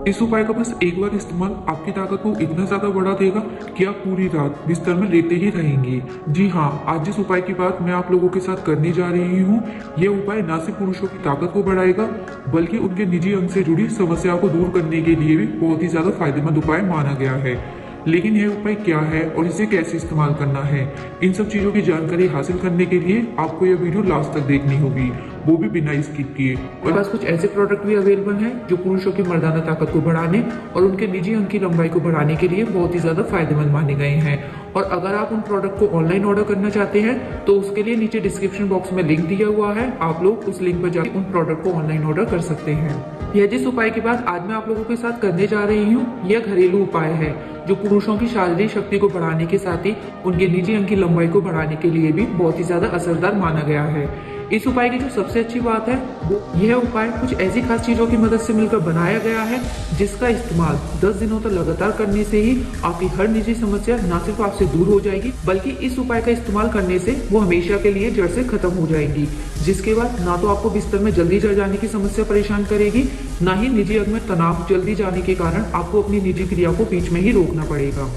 इस उपाय का बस एक बार इस्तेमाल आपकी ताकत को इतना ज्यादा बढ़ा देगा कि आप पूरी रात बिस्तर में लेटे ही रहेंगे। जी हाँ, आज जिस उपाय की बात मैं आप लोगों के साथ करने जा रही हूँ, ये उपाय न सिर्फ पुरुषों की ताकत को बढ़ाएगा बल्कि उनके निजी अंग से जुड़ी समस्याओं को दूर करने के लिए भी बहुत ही ज्यादा फायदेमंद उपाय माना गया है। लेकिन यह उपाय क्या है और इसे कैसे इस्तेमाल करना है, इन सब चीजों की जानकारी हासिल करने के लिए आपको यह वीडियो लास्ट तक देखनी होगी, वो भी बिना स्किप किए। और पास कुछ ऐसे प्रोडक्ट भी अवेलेबल हैं जो पुरुषों की मर्दाना ताकत को बढ़ाने और उनके निजी अंग की लंबाई को बढ़ाने के लिए बहुत ही ज्यादा फायदेमंद माने गए हैं। और अगर आप उन प्रोडक्ट को ऑनलाइन ऑर्डर करना चाहते हैं तो उसके लिए नीचे डिस्क्रिप्शन बॉक्स में लिंक दिया हुआ है, आप लोग उस लिंक पर जाकर उन प्रोडक्ट को ऑनलाइन ऑर्डर कर सकते हैं। यह जिस उपाय की बात आज मैं आप लोगों के साथ करने जा रही हूँ, यह घरेलू उपाय है जो पुरुषों की शारीरिक शक्ति को बढ़ाने के साथ ही उनके निजी अंग की लंबाई को बढ़ाने के लिए भी बहुत ही ज्यादा असरदार माना गया है। इस उपाय की जो सबसे अच्छी बात है वो यह उपाय कुछ ऐसी खास चीजों की मदद से मिलकर बनाया गया है जिसका इस्तेमाल 10 दिनों तक लगातार करने से ही आपकी हर निजी समस्या न सिर्फ आपसे दूर हो जाएगी बल्कि इस उपाय का इस्तेमाल करने से वो हमेशा के लिए जड़ से खत्म हो जाएगी, जिसके बाद ना तो आपको बिस्तर में जल्दी जल जाने की समस्या परेशान करेगी, ना ही निजी अंग में तनाव जल्दी जाने के कारण आपको अपनी निजी क्रिया को बीच में ही रोकना पड़ेगा।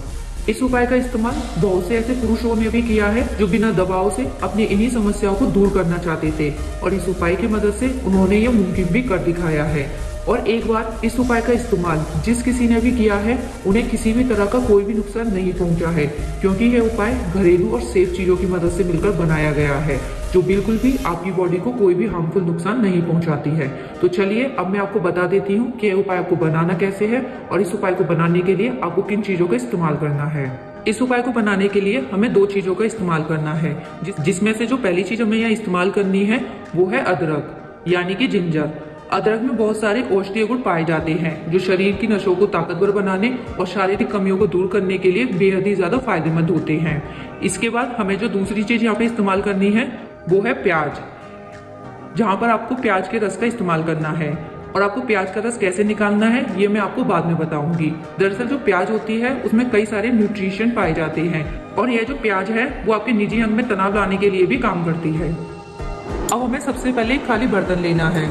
इस उपाय का इस्तेमाल बहुत से ऐसे पुरुषों ने भी किया है जो बिना दबाव से अपनी इन्हीं समस्याओं को दूर करना चाहते थे और इस उपाय की मदद से उन्होंने ये मुमकिन भी कर दिखाया है। और एक बार इस उपाय का इस्तेमाल जिस किसी ने भी किया है उन्हें किसी भी तरह का कोई भी नुकसान नहीं पहुंचा है, क्योंकि यह उपाय घरेलू और सेफ चीजों की मदद से मिलकर बनाया गया है जो बिल्कुल भी आपकी बॉडी को कोई भी हार्मफुल नुकसान नहीं पहुंचाती है। तो चलिए अब मैं आपको बता देती हूँ कि यह उपाय आपको बनाना कैसे है और इस उपाय को बनाने के लिए आपको किन चीजों का इस्तेमाल करना है। इस उपाय को बनाने के लिए हमें 2 चीजों का इस्तेमाल करना है, जिसमें से जो पहली चीज हमें यहाँ इस्तेमाल करनी है वो है अदरक यानी कि जिंजर। अदरक में बहुत सारे औषधीय गुण पाए जाते हैं जो शरीर की नसों को ताकतवर बनाने और शारीरिक कमियों को दूर करने के लिए बेहद ही ज्यादा फायदेमंद होते हैं। इसके बाद हमें जो दूसरी चीज यहाँ पे इस्तेमाल करनी है वो है प्याज, जहाँ पर आपको प्याज के रस का इस्तेमाल करना है। और आपको प्याज का रस कैसे निकालना है ये मैं आपको बाद में बताऊंगी। दरअसल जो प्याज होती है उसमें कई सारे न्यूट्रिशन पाए जाते हैं और यह जो प्याज है वो आपके निजी अंग में तनाव लाने के लिए भी काम करती है। अब हमें सबसे पहले एक खाली बर्तन लेना है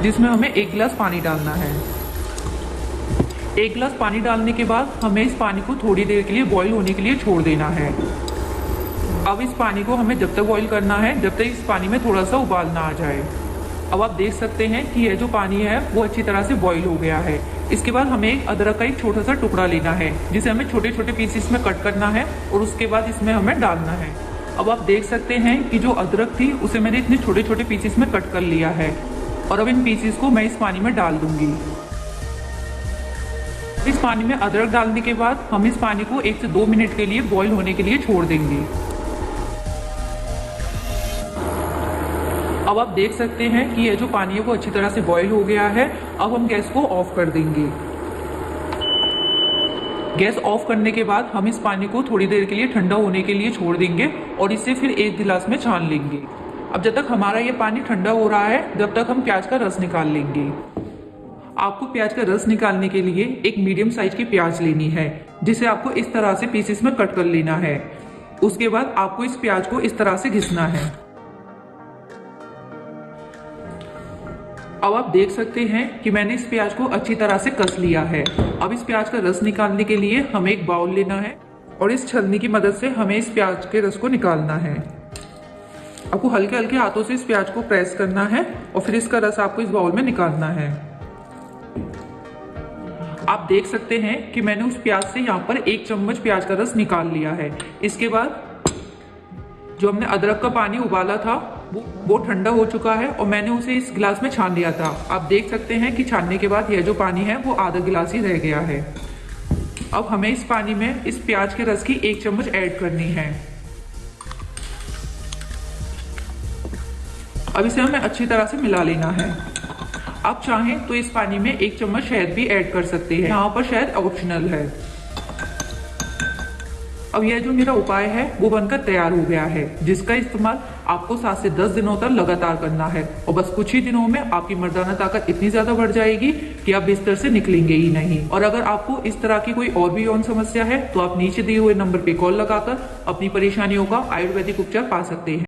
जिसमें हमें 1 गिलास पानी डालना है। 1 गिलास पानी डालने के बाद हमें इस पानी को थोड़ी देर के लिए बॉईल होने के लिए छोड़ देना है। अब इस पानी को हमें जब तक बॉईल करना है जब तक इस पानी में थोड़ा सा उबाल ना आ जाए। अब आप देख सकते हैं कि यह जो पानी है वो अच्छी तरह से बॉईल हो गया है। इसके बाद हमें एक अदरक का एक छोटा सा टुकड़ा लेना है जिसे हमें छोटे छोटे पीसेस में कट करना है और उसके बाद इसमें हमें डालना है। अब आप देख सकते हैं कि जो अदरक थी उसे मैंने इतने छोटे छोटे पीसेस में कट कर लिया है और अब इन पीसेस को मैं इस पानी में डाल दूंगी। इस पानी में अदरक डालने के बाद हम इस पानी को 1 से 2 मिनट के लिए बॉईल होने के लिए छोड़ देंगे। अब आप देख सकते हैं कि यह जो पानी है वो अच्छी तरह से बॉईल हो गया है। अब हम गैस को ऑफ कर देंगे। गैस ऑफ करने के बाद हम इस पानी को थोड़ी देर के लिए ठंडा होने के लिए छोड़ देंगे और इसे फिर 1 गिलास में छान लेंगे। अब जब तक हमारा ये पानी ठंडा हो रहा है जब तक हम प्याज का रस निकाल लेंगे। आपको प्याज का रस निकालने के लिए एक मीडियम साइज की प्याज लेनी है जिसे आपको इस तरह से पीसेस में कट कर लेना है। उसके बाद आपको इस प्याज को इस तरह से घिसना है। अब आप देख सकते हैं कि मैंने इस प्याज को अच्छी तरह से कस लिया है। अब इस प्याज का रस निकालने के लिए हमें एक बाउल लेना है और इस छलनी की मदद से हमें इस प्याज के रस को निकालना है। आपको हल्के हल्के हाथों से इस प्याज को प्रेस करना है और फिर इसका रस आपको इस बाउल में निकालना है। आप देख सकते हैं कि मैंने उस प्याज से यहाँ पर 1 चम्मच प्याज का रस निकाल लिया है। इसके बाद जो हमने अदरक का पानी उबाला था वो ठंडा हो चुका है और मैंने उसे इस गिलास में छान लिया था। आप देख सकते हैं कि छानने के बाद यह जो पानी है वो आधा गिलास ही रह गया है। अब हमें इस पानी में इस प्याज के रस की 1 चम्मच ऐड करनी है। अब इसे हमें अच्छी तरह से मिला लेना है। आप चाहें तो इस पानी में 1 चम्मच शहद भी ऐड कर सकते हैं, यहाँ पर शहद ऑप्शनल है। अब यह जो मेरा उपाय है वो बनकर तैयार हो गया है जिसका इस्तेमाल आपको 7 से 10 दिनों तक लगातार करना है और बस कुछ ही दिनों में आपकी मर्दाना ताकत इतनी ज्यादा बढ़ जाएगी कि आप बिस्तर से निकलेंगे ही नहीं। और अगर आपको इस तरह की कोई और भी यौन समस्या है तो आप नीचे दिए हुए नंबर पे कॉल लगाकर अपनी परेशानियों का आयुर्वेदिक उपचार पा सकते हैं।